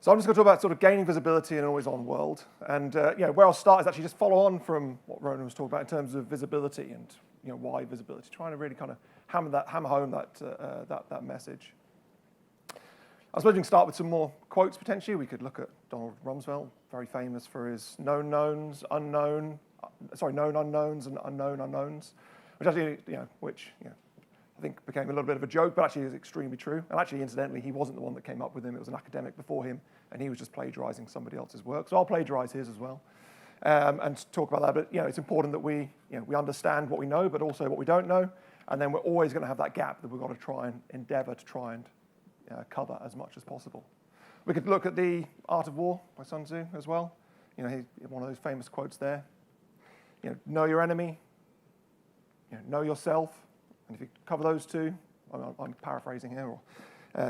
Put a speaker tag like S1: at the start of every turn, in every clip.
S1: So I'm just going to talk about sort of gaining visibility in an always-on world. And where I'll start is actually just follow on from what Ronan was talking about in terms of visibility and why visibility, trying to really kind of hammer home that message. I suppose we can start with some more quotes potentially. We could look at Donald Rumsfeld, very famous for his known unknowns and unknown unknowns, which actually, I think became a little bit of a joke, but actually is extremely true. And actually, incidentally, he wasn't the one that came up with him. It was an academic before him, and he was just plagiarizing somebody else's work. So I'll plagiarize his as well, and talk about that. But it's important that we understand what we know, but also what we don't know. And then we're always going to have that gap that we've got to try and endeavor to try and cover as much as possible. We could look at The Art of War by Sun Tzu as well. One of those famous quotes there. Know your enemy, know yourself. And if you cover those two, I'm paraphrasing here or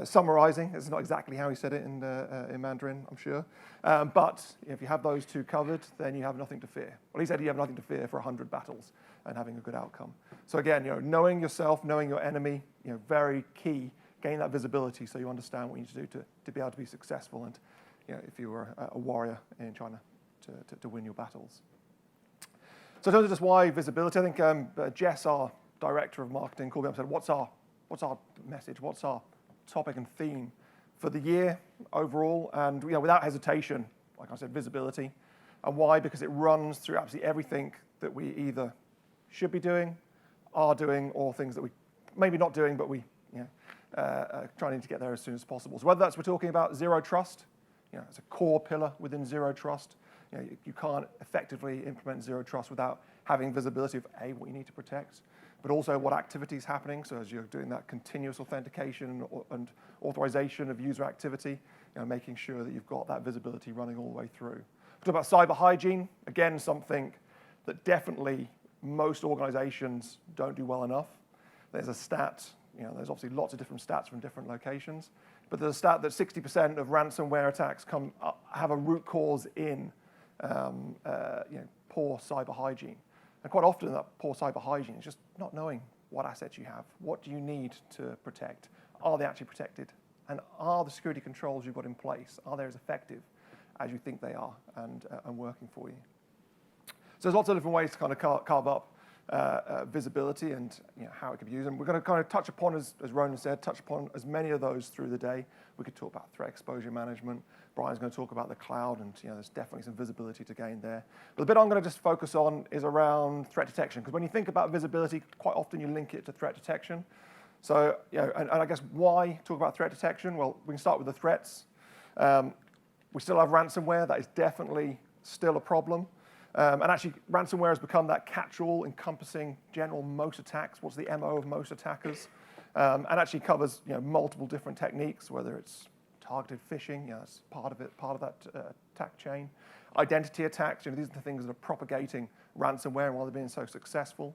S1: summarizing. It's not exactly how he said it in Mandarin, I'm sure. But if you have those two covered, then you have nothing to fear. Well, he said you have nothing to fear for 100 battles and having a good outcome. So again, knowing yourself, knowing your enemy, very key. Gain that visibility so you understand what you need to do to be able to be successful. And if you were a warrior in trying to win your battles. So in terms of just why visibility, I think Jess, our director of marketing, called me up and said, what's our message? What's our topic and theme for the year overall? And without hesitation, like I said, visibility. And why? Because it runs through absolutely everything that we either should be doing, are doing, or things that we maybe not doing, but we trying to get there as soon as possible. So whether that's we're talking about zero trust, it's a core pillar within zero trust. You can't effectively implement zero trust without having visibility of what you need to protect, but also what activity is happening. So as you're doing that continuous authentication and authorization of user activity, making sure that you've got that visibility running all the way through. We talk about cyber hygiene, again, something that definitely most organizations don't do well enough. There's a stat, there's obviously lots of different stats from different locations, but there's a stat that 60% of ransomware attacks have a root cause in poor cyber hygiene. And quite often that poor cyber hygiene is just not knowing what assets you have. What do you need to protect? Are they actually protected? And are the security controls you've got in place, are they as effective as you think they are and working for you? So there's lots of different ways to kind of carve up visibility and how it could be used. And we're going to kind of touch upon, as Ronan said, touch upon as many of those through the day. We could talk about threat exposure management. Brian's going to talk about the cloud, and there's definitely some visibility to gain there. But the bit I'm going to just focus on is around threat detection, because when you think about visibility, quite often you link it to threat detection. So, and I guess why talk about threat detection? Well, we can start with the threats. We still have ransomware. That is definitely still a problem. And actually, ransomware has become that catch-all encompassing general most attacks. What's the MO of most attackers? And actually covers multiple different techniques, whether it's targeted phishing, that's part of it, part of that attack chain. Identity attacks, these are the things that are propagating ransomware and why they're being so successful.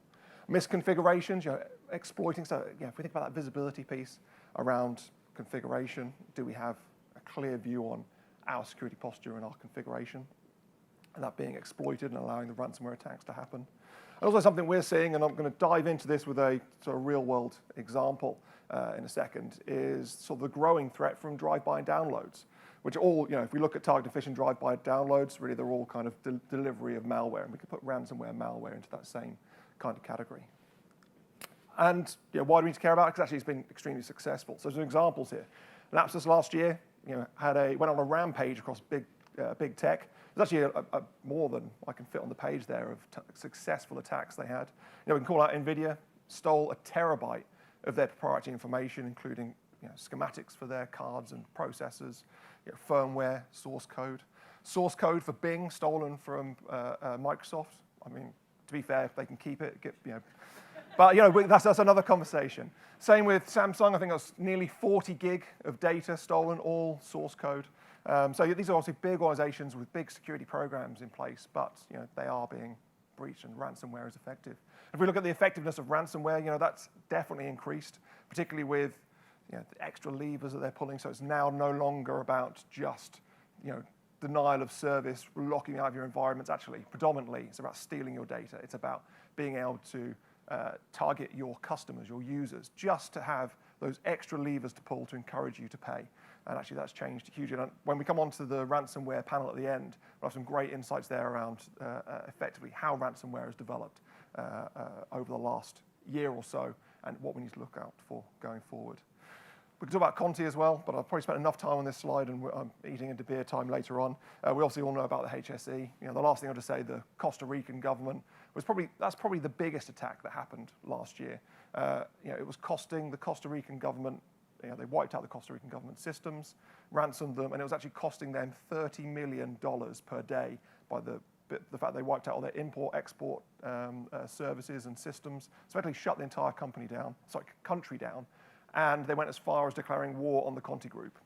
S1: Misconfigurations, exploiting. So if we think about that visibility piece around configuration, do we have a clear view on our security posture and our configuration? And that being exploited and allowing the ransomware attacks to happen. And also something we're seeing, and I'm going to dive into this with a sort of real-world example in a second, is sort of the growing threat from drive-by downloads, which all, if we look at targeted phishing drive-by downloads, really they're all kind of delivery of malware, and we can put ransomware malware into that same kind of category. And why do we need to care about it? Because actually it's been extremely successful. So some examples here. Lapsus last year, went on a rampage across big tech. There's actually more than I can fit on the page there of successful attacks they had. We can call out NVIDIA, stole 1 terabyte of their proprietary information, including schematics for their cards and processors, firmware, source code. Source code for Bing, stolen from Microsoft. I mean, to be fair, if they can keep it, but that's another conversation. Same with Samsung. I think that's nearly 40 gig of data stolen, all source code. So these are obviously big organizations with big security programs in place, but they are being breached and ransomware is effective. If we look at the effectiveness of ransomware, that's definitely increased, particularly with the extra levers that they're pulling. So it's now no longer about just denial of service, locking out of your environments. Actually, predominantly, it's about stealing your data. It's about being able to target your customers, your users, just to have those extra levers to pull to encourage you to pay. And actually that's changed hugely. And when we come on to the ransomware panel at the end, we'll have some great insights there around effectively how ransomware has developed over the last year or so and what we need to look out for going forward. We can talk about Conti as well, but I've probably spent enough time on this slide and I'm eating into beer time later on. We obviously all know about the HSE. The last thing I'll just say, the Costa Rican government that's probably the biggest attack that happened last year. It was costing the Costa Rican government, they wiped out the Costa Rican government systems, ransomed them, and it was actually costing them $30 million per day by the fact they wiped out all their import-export services and systems, so effectively shut the entire country down, and they went as far as declaring war on the Conti group,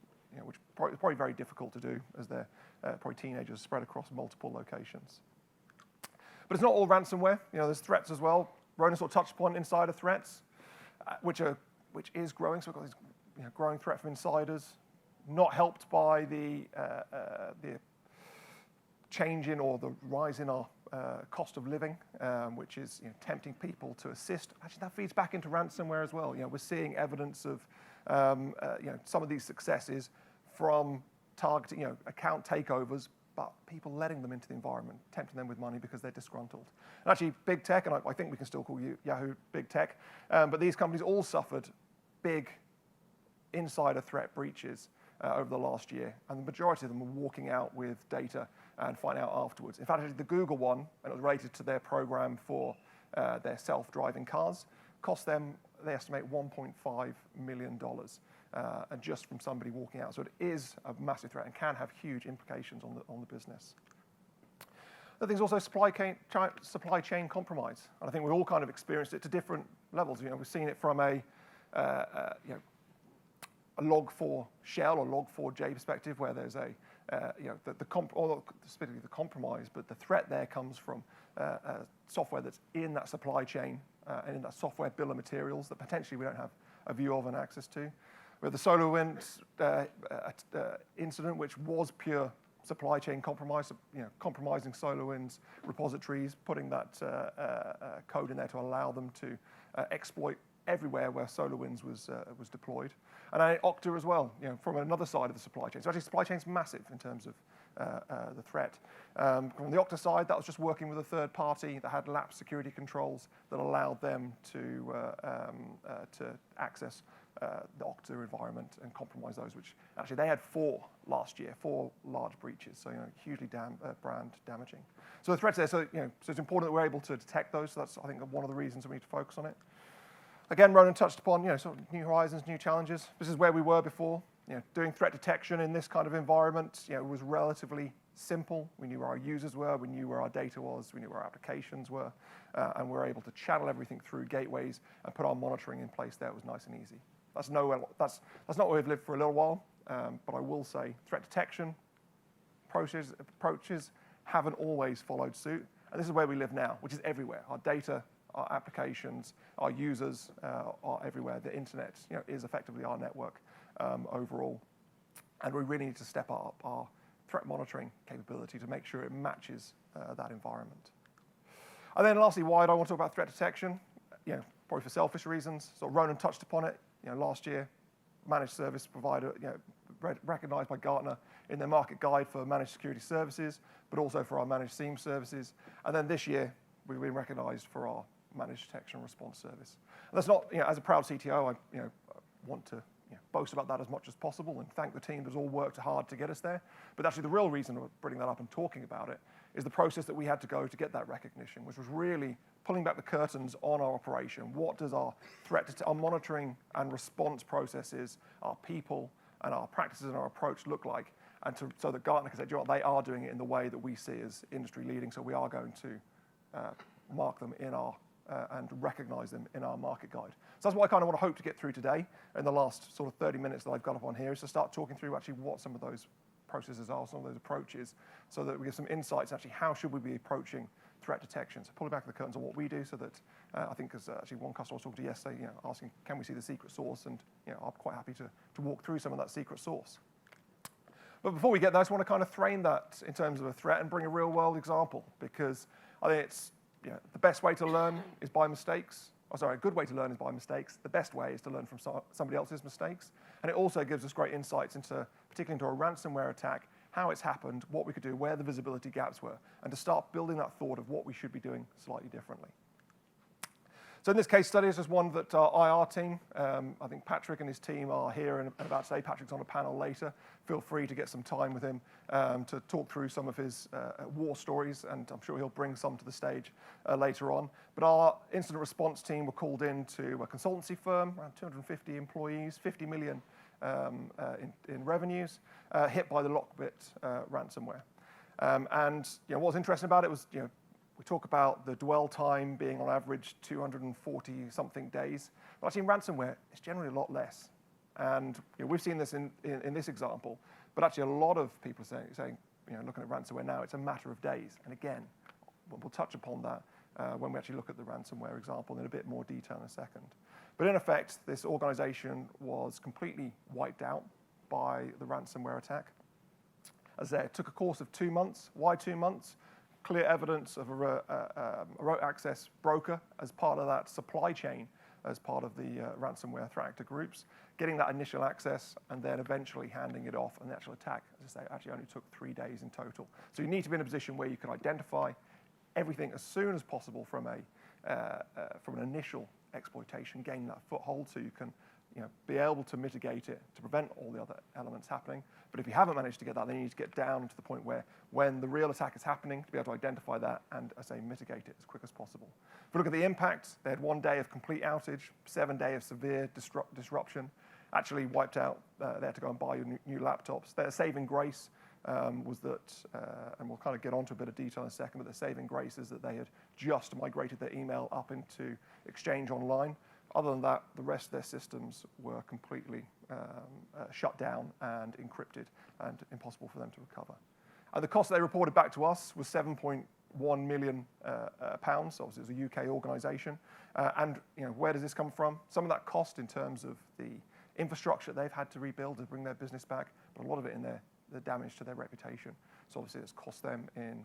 S1: which is probably very difficult to do as they're probably teenagers spread across multiple locations. But it's not all ransomware. There's threats as well. Ronan sort of touched upon insider threats, which is growing. So we've got this growing threat from insiders, not helped by the change in or the rise in our cost of living, which is tempting people to assist. Actually, that feeds back into ransomware as well. We're seeing evidence of some of these successes from targeting account takeovers, but people letting them into the environment, tempting them with money because they're disgruntled. And actually, big tech, and I think we can still call Yahoo big tech, but these companies all suffered big insider threat breaches over the last year, and the majority of them were walking out with data and finding out afterwards. In fact, actually, the Google one, and it was related to their program for their self-driving cars, cost them, they estimate, $1.5 million, and just from somebody walking out. So it is a massive threat and can have huge implications on the business. The thing's also supply chain compromise, and I think we all kind of experienced it to different levels. We've seen it from a Log4Shell or Log4j perspective, where there's specifically the compromise, but the threat there comes from software that's in that supply chain and in that software bill of materials that potentially we don't have a view of and access to. We have the SolarWinds incident, which was pure supply chain compromise, compromising SolarWinds repositories, putting that code in there to allow them to exploit everywhere where SolarWinds was deployed. And Okta as well, from another side of the supply chain. So actually, supply chain's massive in terms of the threat. From the Okta side, that was just working with a third party that had lapsed security controls that allowed them to access the Okta environment and compromise those, which actually they had 4 last year, 4 large breaches, so hugely brand damaging. So the threats there, so it's important that we're able to detect those. So that's, I think, one of the reasons we need to focus on it. Again, Ronan touched upon sort of new horizons, new challenges. This is where we were before. Doing threat detection in this kind of environment was relatively simple. We knew where our users were, we knew where our data was, we knew where our applications were, and we were able to channel everything through gateways and put our monitoring in place there. It was nice and easy. That's not where we've lived for a little while, but I will say threat detection approaches haven't always followed suit, and this is where we live now, which is everywhere. Our data, our applications, our users are everywhere. The internet is effectively our network overall, and we really need to step up our threat monitoring capability to make sure it matches that environment. And then lastly, why do I want to talk about threat detection? Probably for selfish reasons. So Ronan touched upon it. Last year, managed service provider, recognized by Gartner in their market guide for managed security services, but also for our managed SIEM services. And then this year, we've been recognized for our managed detection and response service. And that's not, as a proud CTO, I want to boast about that as much as possible and thank the team that's all worked hard to get us there. But actually, the real reason of bringing that up and talking about it is the process that we had to go to get that recognition, which was really pulling back the curtains on our operation. What does our our monitoring and response processes, our people, and our practices and our approach look like? And so that Gartner can say, they are doing it in the way that we see as industry leading, so we are going to mark them in our and recognize them in our market guide. So that's what I kind of want to hope to get through today in the last sort of 30 minutes that I've got up on here, is to start talking through actually what some of those processes are, some of those approaches, so that we get some insights actually how should we be approaching threat detection. So pulling back the curtains on what we do, so that I think as actually one customer I was talking to yesterday, asking can we see the secret source, and I'm quite happy to walk through some of that secret source. But before we get there, I just want to kind of frame that in terms of a threat and bring a real world example, because I think it's the best way to learn is by mistakes. a good way to learn is by mistakes. The best way is to learn from somebody else's mistakes. And it also gives us great insights into, particularly into a ransomware attack, how it's happened, what we could do, where the visibility gaps were, and to start building that thought of what we should be doing slightly differently. So in this case study, it's just one that our IR team, I think Patrick and his team are here and about to say. Patrick's on a panel later. Feel free to get some time with him to talk through some of his war stories, and I'm sure he'll bring some to the stage later on. But our incident response team were called in to a consultancy firm, around 250 employees, 50 million in revenues, hit by the Lockbit ransomware. And what was interesting about it was, we talk about the dwell time being on average 240-something days. But actually in ransomware, it's generally a lot less. And we've seen this in this example, but actually a lot of people saying looking at ransomware now, it's a matter of days. And again, we'll touch upon that when we actually look at the ransomware example in a bit more detail in a second. But in effect, this organization was completely wiped out by the ransomware attack. As I say, it took a course of 2 months. Why 2 months? Clear evidence of a remote access broker as part of that supply chain, as part of the ransomware threat actor groups, getting that initial access and then eventually handing it off. And the actual attack, as I say, actually only took 3 days in total. So you need to be in a position where you can identify everything as soon as possible from an initial exploitation, gain that foothold so you can be able to mitigate it, to prevent all the other elements happening. But if you haven't managed to get that, then you need to get down to the point where when the real attack is happening, to be able to identify that and, as I say, mitigate it as quick as possible. If we look at the impact, they had 1 day of complete outage, 7 days of severe disruption, actually wiped out. They had to go and buy new laptops. Their saving grace was that, and we'll kind of get onto a bit of detail in a second, but the saving grace is that they had just migrated their email up into Exchange Online. Other than that, the rest of their systems were completely shut down and encrypted and impossible for them to recover. And the cost they reported back to us was £7.1 million. Obviously, it was a UK organisation. And where does this come from? Some of that cost in terms of the infrastructure they've had to rebuild to bring their business back, but a lot of it in the damage to their reputation. So obviously, it's cost them in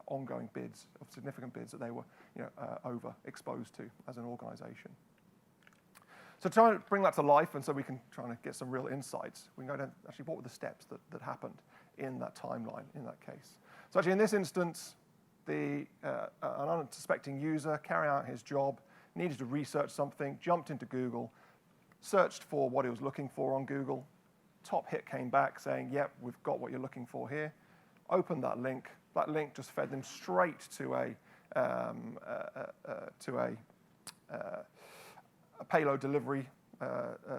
S1: ongoing bids, of significant bids that they were overexposed to as an organisation. So trying to bring that to life, and so we can try and get some real insights, we can go down, actually, what were the steps that happened in that timeline, in that case. So actually, in this instance, an unsuspecting user carried out his job, needed to research something, jumped into Google, searched for what he was looking for on Google. Top hit came back saying, yep, we've got what you're looking for here. Opened that link. That link just fed them straight to a payload delivery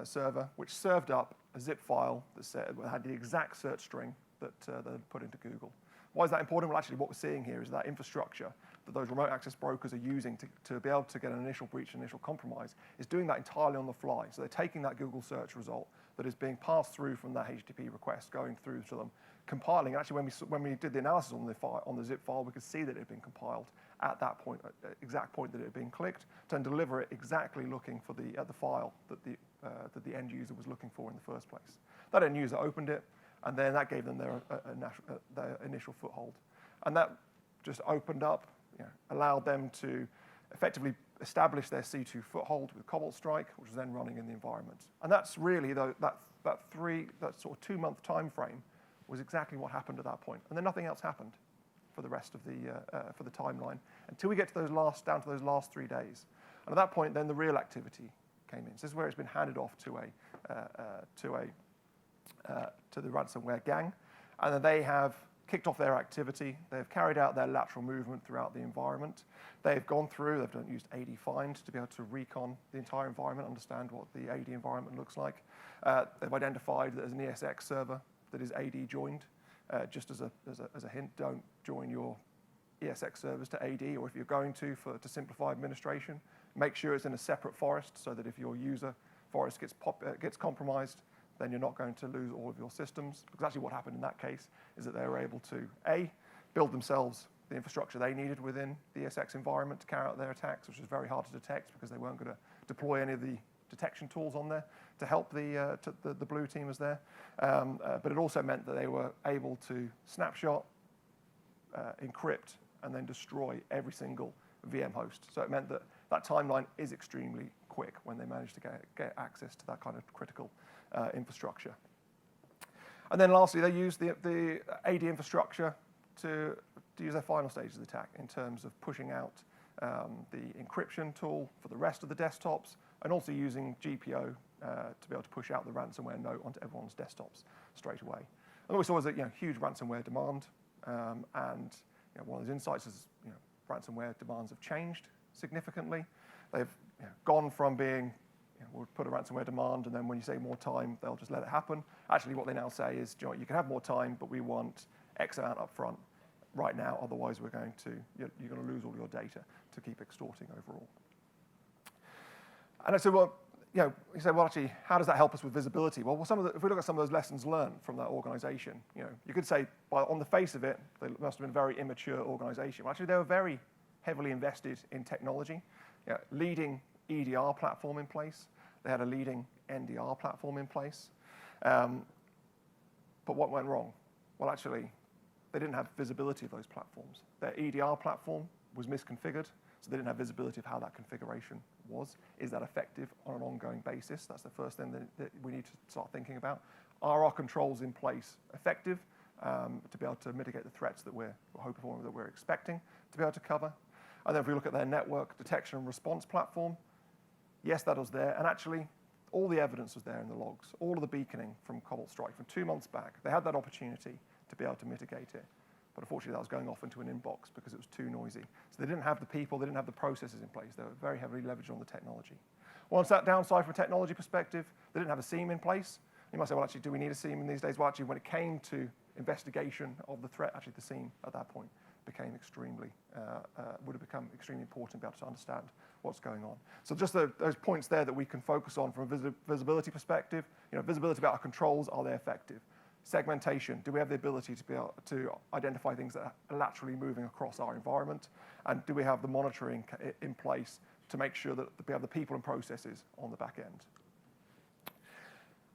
S1: server, which served up a zip file that had the exact search string that they put into Google. Why is that important? Well, actually, what we're seeing here is that infrastructure that those remote access brokers are using to be able to get an initial breach, an initial compromise, is doing that entirely on the fly. So they're taking that Google search result that is being passed through from that HTTP request, going through to them, compiling. And actually, when we did the analysis on the zip file, we could see that it had been compiled at that point, exact point that it had been clicked, to then deliver it exactly looking for the file that the end user was looking for in the first place. That end user opened it, and then that gave them their initial foothold. And that just opened up, allowed them to effectively establish their C2 foothold with Cobalt Strike, which was then running in the environment. And that's really, that sort of 2 month time frame was exactly what happened at that point. And then nothing else happened for the rest of for the timeline until we get to down to those last 3 days. And at that point, then the real activity came in. So this is where it's been handed off to the ransomware gang, and then they have kicked off their activity. They've carried out their lateral movement throughout the environment. They've gone through. They've used AD Find to be able to recon the entire environment, understand what the AD environment looks like. They've identified that there's an ESX server that is AD joined. Just as a hint, don't join your ESX servers to AD, or if you're going to simplify administration, make sure it's in a separate forest so that if your user forest gets compromised, then you're not going to lose all of your systems. Because actually what happened in that case is that they were able to, A, build themselves the infrastructure they needed within the ESX environment to carry out their attacks, which was very hard to detect because they weren't going to deploy any of the detection tools on there to help the blue teamers there. But it also meant that they were able to snapshot, encrypt, and then destroy every single VM host. So it meant that that timeline is extremely quick when they manage to get access to that kind of critical infrastructure. And then lastly, they use the AD infrastructure to use their final stages of the attack in terms of pushing out the encryption tool for the rest of the desktops, and also using GPO to be able to push out the ransomware note onto everyone's desktops straight away. And what we saw was a huge ransomware demand, and one of those insights is ransomware demands have changed significantly. They've gone from being, we'll put a ransomware demand, and then when you say more time, they'll just let it happen. Actually, what they now say is, you can have more time, but we want X amount up front right now, otherwise you're going to lose all your data to keep extorting overall. And I said, well, you say, well, actually, how does that help us with visibility? Well, if we look at some of those lessons learned from that organization, you could say, on the face of it, they must have been a very immature organization. Well, actually, they were very heavily invested in technology, leading EDR platform in place. They had a leading NDR platform in place. But what went wrong? Well, actually, they didn't have visibility of those platforms. Their EDR platform was misconfigured, so they didn't have visibility of how that configuration was. Is that effective on an ongoing basis? That's the first thing that we need to start thinking about. Are our controls in place effective to be able to mitigate the threats that we're hoping for, that we're expecting to be able to cover? And then if we look at their network detection and response platform, yes, that was there. And actually, all the evidence was there in the logs, all of the beaconing from Cobalt Strike from 2 months back. They had that opportunity to be able to mitigate it. But unfortunately, that was going off into an inbox because it was too noisy. So they didn't have the people, they didn't have the processes in place. They were very heavily leveraged on the technology. Once that downside from a technology perspective, they didn't have a SIEM in place. You might say, well, actually, do we need a SIEM in these days? Well, actually, when it came to investigation of the threat, actually, the SIEM at that point would have become extremely important to be able to understand what's going on. So just those points there that we can focus on from a visibility perspective. Visibility about our controls, are they effective? Segmentation, do we have the ability to be able to identify things that are laterally moving across our environment? And do we have the monitoring in place to make sure that we have the people and processes on the back end?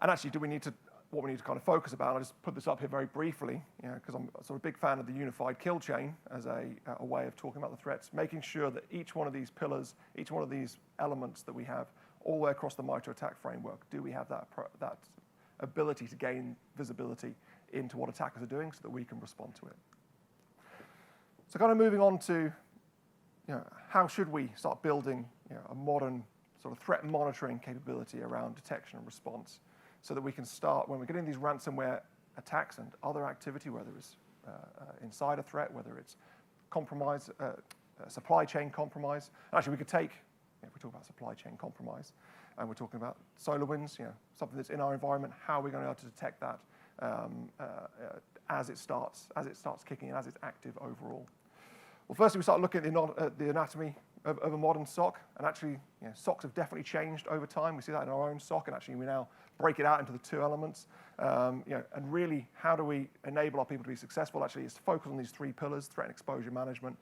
S1: And actually, what we need to kind of focus about, I'll just put this up here very briefly, because I'm sort of a big fan of the unified kill chain as a way of talking about the threats, making sure that each one of these pillars, each one of these elements that we have all the way across the MITRE ATT&CK framework, do we have that ability to gain visibility into what attackers are doing so that we can respond to it. So kind of moving on to how should we start building a modern sort of threat monitoring capability around detection and response so that we can start, when we're getting these ransomware attacks and other activity, whether it's insider threat, whether it's compromise, supply chain compromise. Actually, we could take, if we talk about supply chain compromise, and we're talking about SolarWinds, something that's in our environment, how are we going to be able to detect that as it starts kicking in, as it's active overall? Well, firstly, we start looking at the anatomy of a modern SOC, and actually, SOCs have definitely changed over time. We see that in our own SOC, and actually we now break it out into the two elements. And really, how do we enable our people to be successful? Actually, it's to focus on these three pillars: threat and exposure management,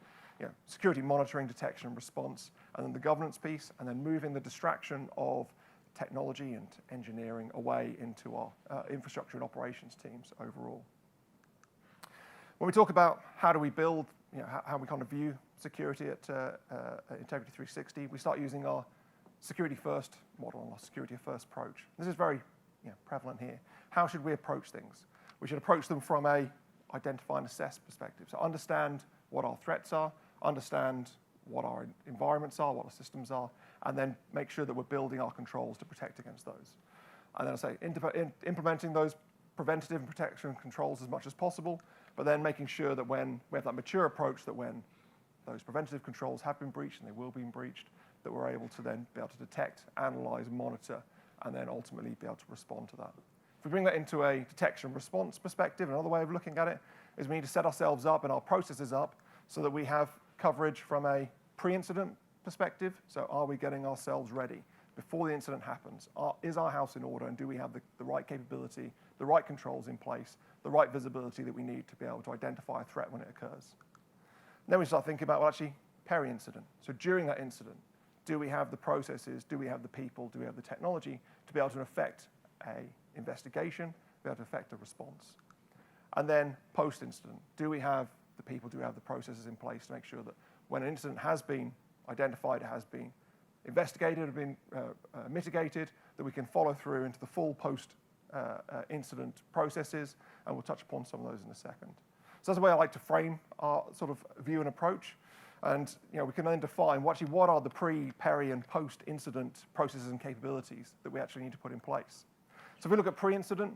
S1: security monitoring, detection and response, and then the governance piece, and then moving the distraction of technology and engineering away into our infrastructure and operations teams overall. When we talk about how do we build, how we kind of view security at Integrity360, we start using our security first model and our security first approach. This is very prevalent here. How should we approach things? We should approach them from a identify and assess perspective. So understand what our threats are, understand what our environments are, what our systems are, and then make sure that we're building our controls to protect against those. And then I say implementing those preventative and protection controls as much as possible, but then making sure that when we have that mature approach, that when those preventative controls have been breached, and they will be breached, that we're able to then be able to detect, analyze, monitor, and then ultimately be able to respond to that. If we bring that into a detection response perspective, another way of looking at it is we need to set ourselves up and our processes up so that we have coverage from a pre-incident perspective. So are we getting ourselves ready before the incident happens? Is our house in order, and do we have the right capability, the right controls in place, the right visibility that we need to be able to identify a threat when it occurs? And then we start thinking about, well, actually, peri-incident. So during that incident, do we have the processes, do we have the people, do we have the technology to be able to affect an investigation, be able to affect a response? And then post-incident, do we have the people, do we have the processes in place to make sure that when an incident has been identified, it has been investigated, have been mitigated, that we can follow through into the full post-incident processes, and we'll touch upon some of those in a second. So that's the way I like to frame our sort of view and approach. And we can then define what are the pre, peri, and post-incident processes and capabilities that we actually need to put in place. So if we look at pre-incident,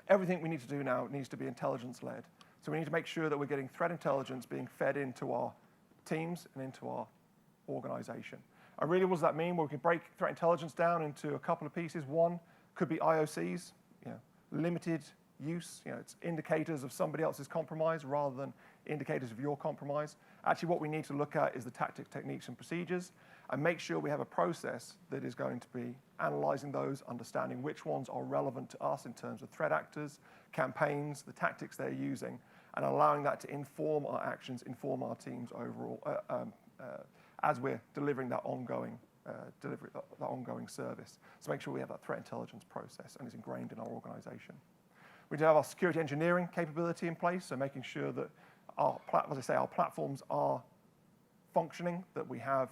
S1: everything we need to do now needs to be intelligence-led. So we need to make sure that we're getting threat intelligence being fed into our teams and into our organization. And really, what does that mean? Well, we can break threat intelligence down into a couple of pieces. One could be IOCs, limited use. It's indicators of somebody else's compromise rather than indicators of your compromise. Actually, what we need to look at is the tactics, techniques, and procedures, and make sure we have a process that is going to be analyzing those, understanding which ones are relevant to us in terms of threat actors, campaigns, the tactics they're using, and allowing that to inform our actions, inform our teams overall, as we're delivering that ongoing service. So make sure we have that threat intelligence process and it's ingrained in our organization. We do have our security engineering capability in place, so making sure that our platforms are functioning, that we have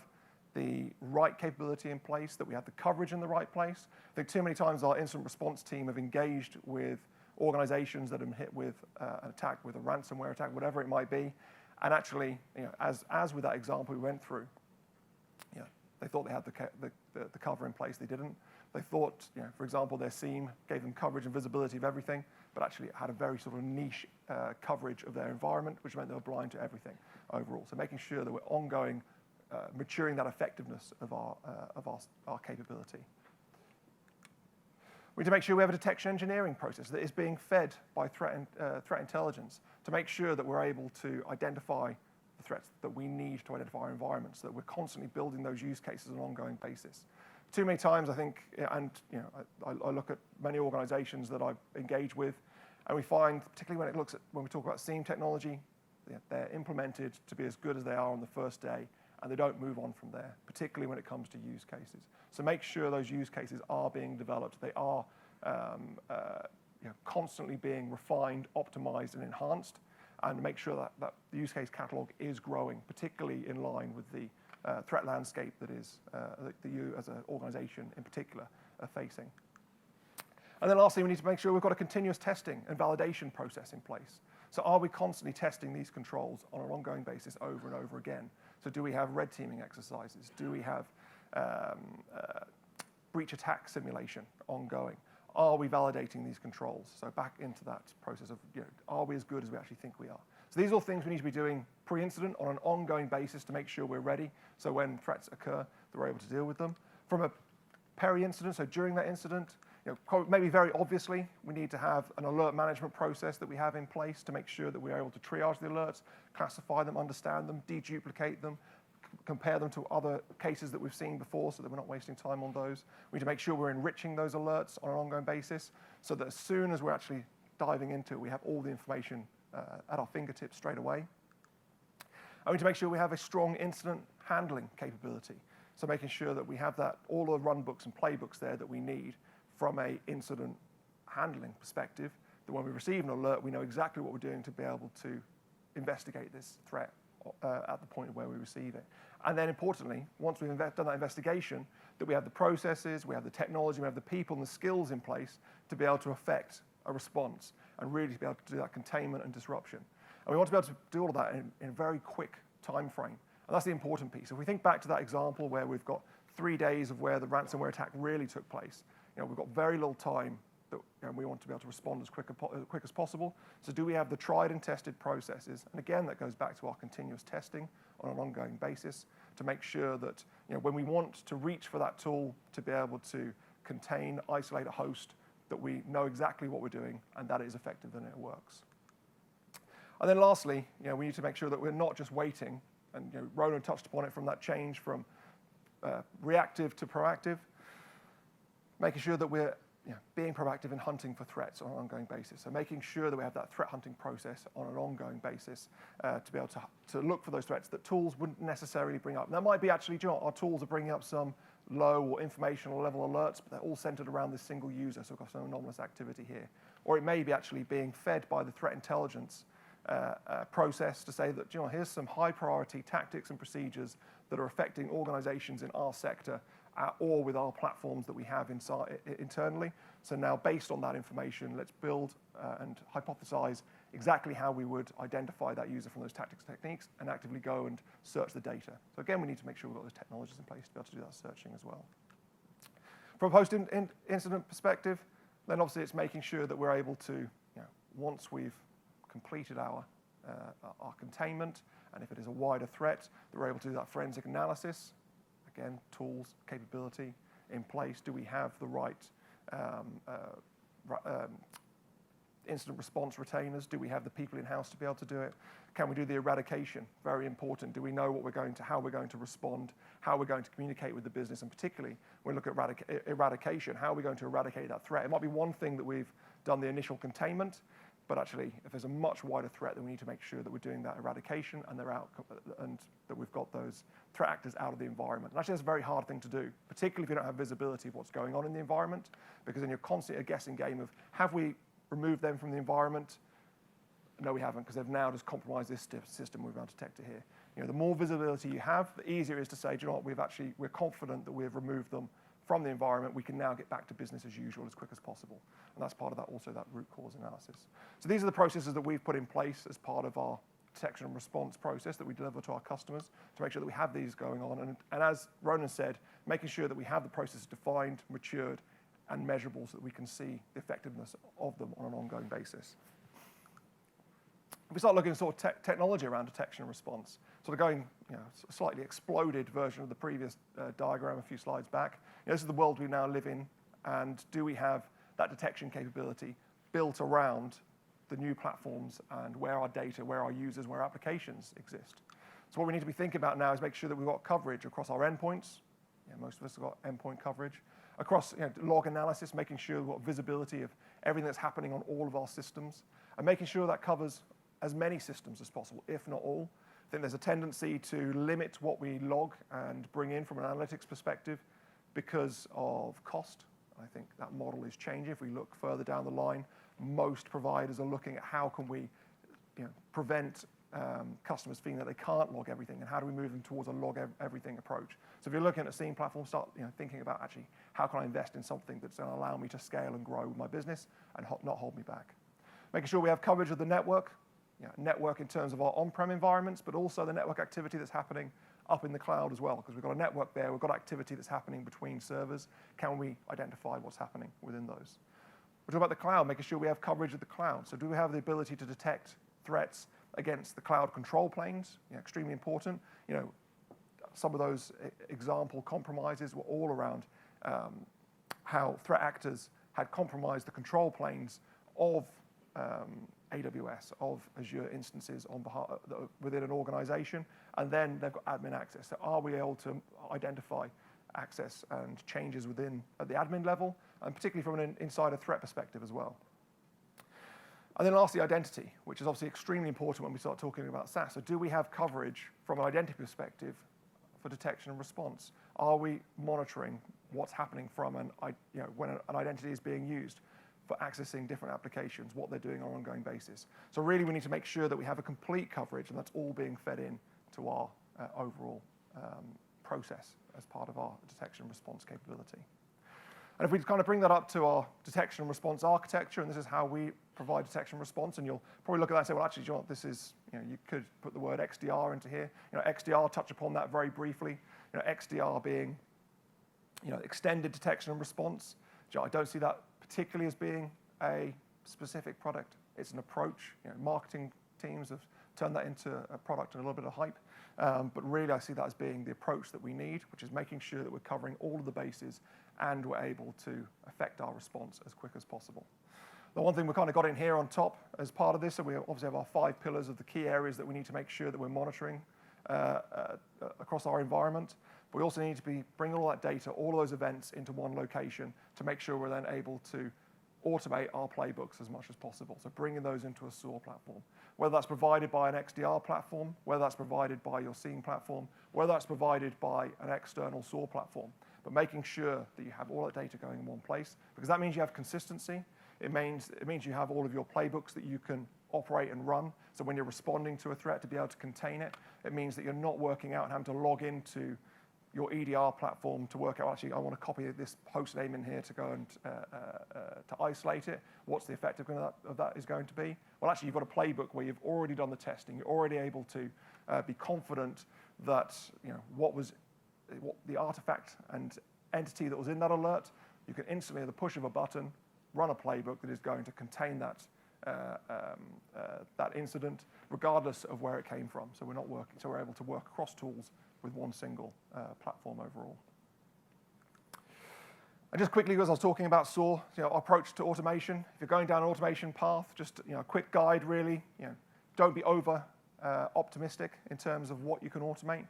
S1: the right capability in place, that we have the coverage in the right place. I think too many times our incident response team have engaged with organizations that have been hit with an attack, with a ransomware attack, whatever it might be, and actually, as with that example we went through, they thought they had the cover in place. They didn't. They thought, for example, their SIEM gave them coverage and visibility of everything, but actually it had a very sort of niche coverage of their environment, which meant they were blind to everything overall. So making sure that we're ongoing, maturing that effectiveness of our capability. We need to make sure we have a detection engineering process that is being fed by threat intelligence to make sure that we're able to identify the threats that we need to identify our environments, so that we're constantly building those use cases on an ongoing basis. Too many times, I think, and I look at many organizations that I've engaged with, and we find, particularly when we talk about SIEM technology, they're implemented to be as good as they are on the first day, and they don't move on from there, particularly when it comes to use cases. So make sure those use cases are being developed. They are constantly being refined, optimized, and enhanced, and make sure that the use case catalog is growing, particularly in line with the threat landscape that is that you as an organization in particular are facing. And then lastly, we need to make sure we've got a continuous testing and validation process in place. So are we constantly testing these controls on an ongoing basis over and over again? So do we have red teaming exercises? Do we have breach attack simulation ongoing? Are we validating these controls? So back into that process of, are we as good as we actually think we are? So these are all things we need to be doing pre-incident on an ongoing basis to make sure we're ready, so when threats occur, that we're able to deal with them. From a peri-incident, so during that incident, maybe very obviously, we need to have an alert management process that we have in place to make sure that we're able to triage the alerts, classify them, understand them, deduplicate them, compare them to other cases that we've seen before so that we're not wasting time on those. We need to make sure we're enriching those alerts on an ongoing basis so that as soon as we're actually diving into it, we have all the information at our fingertips straight away. And we need to make sure we have a strong incident handling capability. So making sure that we have all the run books and playbooks there that we need from a incident handling perspective, that when we receive an alert, we know exactly what we're doing to be able to investigate this threat at the point where we receive it. And then importantly, once we've done that investigation, that we have the processes, we have the technology, we have the people and the skills in place to be able to effect a response and really to be able to do that containment and disruption. And we want to be able to do all of that in a very quick time frame. And that's the important piece. If we think back to that example where we've got 3 days of where the ransomware attack really took place, we've got very little time that we want to be able to respond as quick as possible. So do we have the tried and tested processes? And again, that goes back to our continuous testing on an ongoing basis to make sure that when we want to reach for that tool to be able to contain, isolate a host, that we know exactly what we're doing and that it is effective and it works. And then lastly, we need to make sure that we're not just waiting, and Ronan touched upon it from that change from reactive to proactive, making sure that we're being proactive in hunting for threats on an ongoing basis. So making sure that we have that threat hunting process on an ongoing basis to be able to look for those threats that tools wouldn't necessarily bring up. And that might be actually, our tools are bringing up some low or informational level alerts, but they're all centered around this single user, so we've got some anomalous activity here. Or it may be actually being fed by the threat intelligence process to say that, here's some high priority tactics and procedures that are affecting organizations in our sector or with our platforms that we have internally. So now, based on that information, let's build and hypothesize exactly how we would identify that user from those tactics and techniques and actively go and search the data. So again, we need to make sure we've got those technologies in place to be able to do that searching as well. From a post-incident perspective, then obviously it's making sure that we're able to, once we've completed our containment, and if it is a wider threat, that we're able to do that forensic analysis. Again, tools, capability in place. Do we have the right incident response retainers? Do we have the people in-house to be able to do it? Can we do the eradication? Very important. Do we know how we're going to respond, how we're going to communicate with the business, and particularly when we look at eradication, how are we going to eradicate that threat? It might be one thing that we've done the initial containment, but actually, if there's a much wider threat, then we need to make sure that we're doing that eradication and they're out, and that we've got those threat actors out of the environment. And actually, that's a very hard thing to do, particularly if you don't have visibility of what's going on in the environment, because then you're constantly a guessing game of, have we removed them from the environment? No, we haven't, because they've now just compromised this system. We're about to detect it here. The more visibility you have, the easier it is to say, do you know what, we're confident that we've removed them from the environment. We can now get back to business as usual as quick as possible. And that's part of that, also that root cause analysis. So these are the processes that we've put in place as part of our detection and response process that we deliver to our customers to make sure that we have these going on. And as Ronan said, making sure that we have the processes defined, matured, and measurable so that we can see the effectiveness of them on an ongoing basis. If we start looking at sort of technology around detection and response, sort of going, a slightly exploded version of the previous diagram a few slides back. This is the world we now live in, and do we have that detection capability built around the new platforms and where our data, where our users, where our applications exist? So what we need to be thinking about now is make sure that we've got coverage across our endpoints. Most of us have got endpoint coverage. Across log analysis, making sure we've got visibility of everything that's happening on all of our systems, and making sure that covers as many systems as possible, if not all. I think there's a tendency to limit what we log and bring in from an analytics perspective because of cost. I think that model is changing. If we look further down the line, most providers are looking at how can we prevent customers feeling that they can't log everything, and how do we move them towards a log everything approach. So if you're looking at a SIEM platform, start thinking about actually how can I invest in something that's going to allow me to scale and grow my business and not hold me back. Making sure we have coverage of the network, network in terms of our on-prem environments, but also the network activity that's happening up in the cloud as well, because we've got a network there, we've got activity that's happening between servers. Can we identify what's happening within those? We're talking about the cloud, making sure we have coverage of the cloud. So do we have the ability to detect threats against the cloud control planes? Extremely important. Some of those example compromises were all around how threat actors had compromised the control planes of AWS, of Azure instances on behalf within an organization, and then they've got admin access. So are we able to identify access and changes at the admin level, and particularly from an insider threat perspective as well? And then lastly, identity, which is obviously extremely important when we start talking about SaaS. So do we have coverage from an identity perspective for detection and response? Are we monitoring what's happening from when an identity is being used for accessing different applications, what they're doing on an ongoing basis? So really, we need to make sure that we have a complete coverage, and that's all being fed in to our overall process as part of our detection and response capability. And if we kind of bring that up to our detection and response architecture, and this is how we provide detection and response, and you'll probably look at that and say, well, actually, do you know what, this is, you could put the word XDR into here. XDR, touch upon that very briefly. XDR being, extended detection and response. I don't see that particularly as being a specific product. It's an approach. Marketing teams have turned that into a product and a little bit of hype. But really, I see that as being the approach that we need, which is making sure that we're covering all of the bases and we're able to affect our response as quick as possible. The one thing we kind of got in here on top as part of this, so we obviously have our 5 pillars of the key areas that we need to make sure that we're monitoring across our environment. But we also need to be bringing all that data, all of those events into one location to make sure we're then able to automate our playbooks as much as possible. So bringing those into a SOAR platform, whether that's provided by an XDR platform, whether that's provided by your SIEM platform, whether that's provided by an external SOAR platform, but making sure that you have all that data going in one place, because that means you have consistency. It means you have all of your playbooks that you can operate and run. So when you're responding to a threat, to be able to contain it. It means that you're not working out and having to log into your EDR platform to work out, actually, I want to copy this host name in here to go and to isolate it. What's the effect of that is going to be? Well, actually, you've got a playbook where you've already done the testing. You're already able to be confident that what the artifact and entity that was in that alert, you can instantly, at the push of a button, run a playbook that is going to contain that that incident, regardless of where it came from. So we're able to work across tools with one single platform overall. And just quickly, as I was talking about SOAR, our approach to automation. If you're going down an automation path, just a quick guide really. Don't be over optimistic in terms of what you can automate.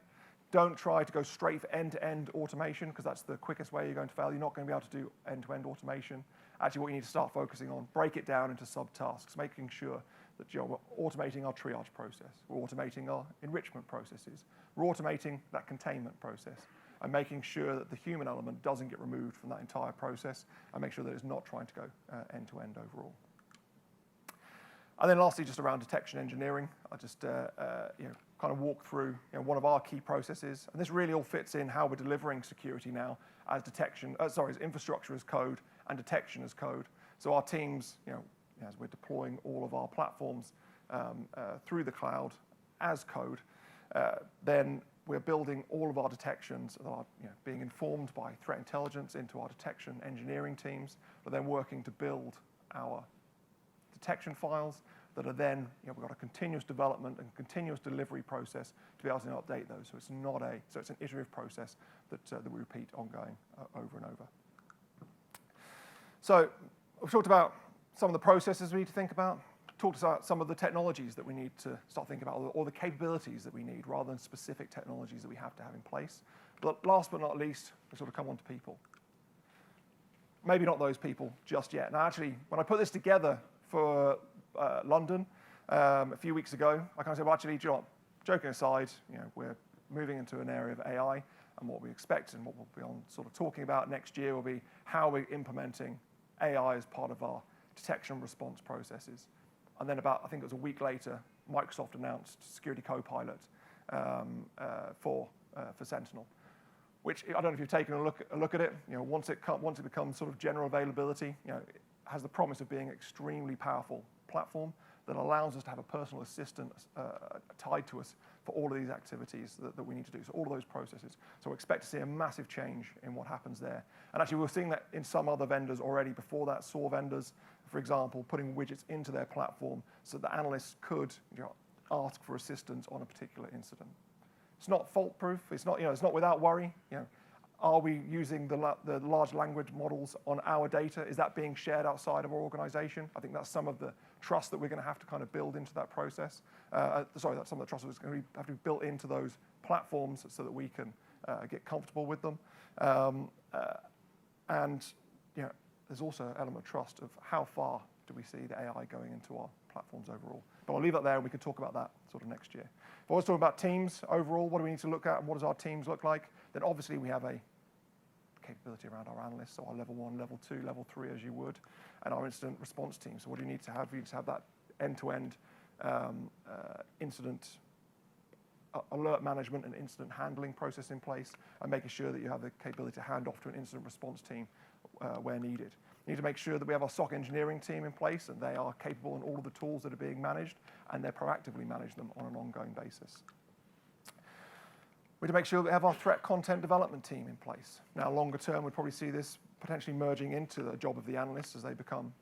S1: Don't try to go straight for end-to-end automation, because that's the quickest way you're going to fail. You're not going to be able to do end-to-end automation. Actually, what you need to start focusing on, break it down into subtasks, making sure that we're automating our triage process. We're automating our enrichment processes. We're automating that containment process, and making sure that the human element doesn't get removed from that entire process, and make sure that it's not trying to go end-to-end overall. And then lastly, just around detection engineering, I'll just kind of walk through one of our key processes. And this really all fits in how we're delivering security now as as infrastructure as code and detection as code. So our teams, as we're deploying all of our platforms through the cloud as code, then we're building all of our detections that are being informed by threat intelligence into our detection engineering teams, but then working to build our detection files that are then, we've got a continuous development and continuous delivery process to be able to update those. So it's an iterative process that we repeat ongoing over and over. So we've talked about some of the processes we need to think about, talked about some of the technologies that we need to start thinking about, or the capabilities that we need, rather than specific technologies that we have to have in place. But last but not least, we sort of come on to people. Maybe not those people just yet. Now, actually, when I put this together for London a few weeks ago, I kind of said, well, actually, joking aside, we're moving into an area of AI, and what we expect and what we'll be on sort of talking about next year will be how we're implementing AI as part of our detection response processes. And then I think it was a week later, Microsoft announced Security Copilot for Sentinel, which I don't know if you've taken a look at it. Once it becomes sort of general availability, it has the promise of being an extremely powerful platform that allows us to have a personal assistant tied to us for all of these activities that we need to do, so all of those processes. So we expect to see a massive change in what happens there. And actually, we're seeing that in some other vendors already before that, SOAR vendors, for example, putting widgets into their platform so that analysts could ask for assistance on a particular incident. It's not fault-proof. It's not without worry. Are we using the large language models on our data? Is that being shared outside of our organization? I think that's some of the trust that we're going to have to kind of build into that process. That's some of the trust that's going to have to be built into those platforms so that we can get comfortable with them. And there's also an element of trust of how far do we see the AI going into our platforms overall. But I'll leave that there, and we can talk about that sort of next year. If I was talking about teams overall, what do we need to look at, and what does our teams look like? Then obviously we have a capability around our analysts, so our level 1, level 2, level 3, as you would, and our incident response team. So what do you need to have? You need to have that end-to-end incident alert management and incident handling process in place, and making sure that you have the capability to hand off to an incident response team where needed. You need to make sure that we have our SOC engineering team in place, and they are capable in all of the tools that are being managed, and they proactively manage them on an ongoing basis. We need to make sure that we have our threat content development team in place. Now, longer term, we'd probably see this potentially merging into the job of the analysts as they become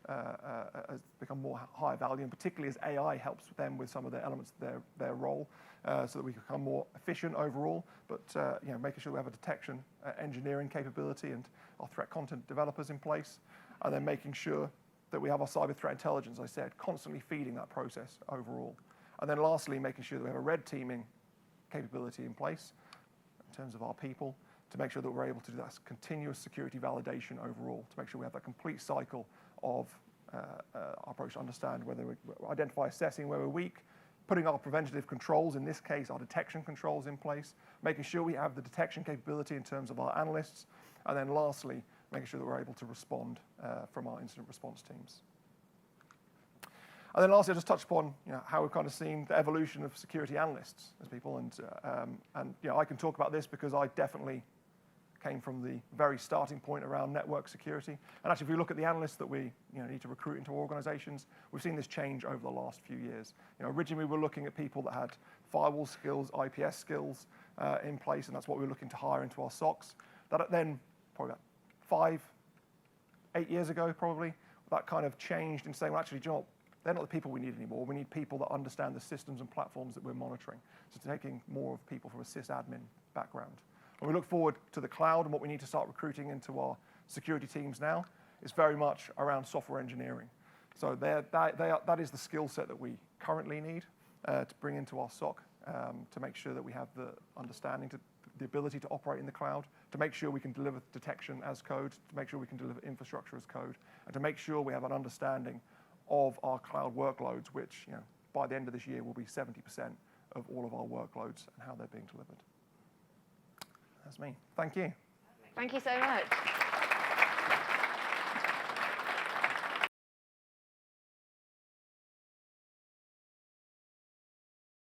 S1: more high value, and particularly as AI helps them with some of the elements of their role, so that we become more efficient overall. But making sure we have a detection engineering capability and our threat content developers in place, and then making sure that we have our cyber threat intelligence, as I said, constantly feeding that process overall. And then lastly, making sure that we have a red teaming capability in place in terms of our people, to make sure that we're able to do that continuous security validation overall, to make sure we have that complete cycle of our approach to understand whether we identify, assessing where we're weak, putting our preventative controls, in this case, our detection controls in place, making sure we have the detection capability in terms of our analysts, and then lastly, making sure that we're able to respond from our incident response teams. And then lastly, I just touched upon how we've kind of seen the evolution of security analysts as people, and I can talk about this because I definitely came from the very starting point around network security. And actually, if we look at the analysts that we need to recruit into organizations, we've seen this change over the last few years. Originally, we were looking at people that had firewall skills, IPS skills in place, and that's what we were looking to hire into our SOCs. That then, probably about 5-8 years ago, probably, that kind of changed in saying, well, actually, do you know what? They're not the people we need anymore. We need people that understand the systems and platforms that we're monitoring. So taking more of people from a sysadmin background. When we look forward to the cloud and what we need to start recruiting into our security teams now, it's very much around software engineering. So that is the skill set that we currently need to bring into our SOC to make sure that we have the understanding, the ability to operate in the cloud, to make sure we can deliver detection as code, to make sure we can deliver infrastructure as code, and to make sure we have an understanding of our cloud workloads, which by the end of this year will be 70% of all of our workloads and how they're being delivered. That's me. Thank you.
S2: Thank you so much.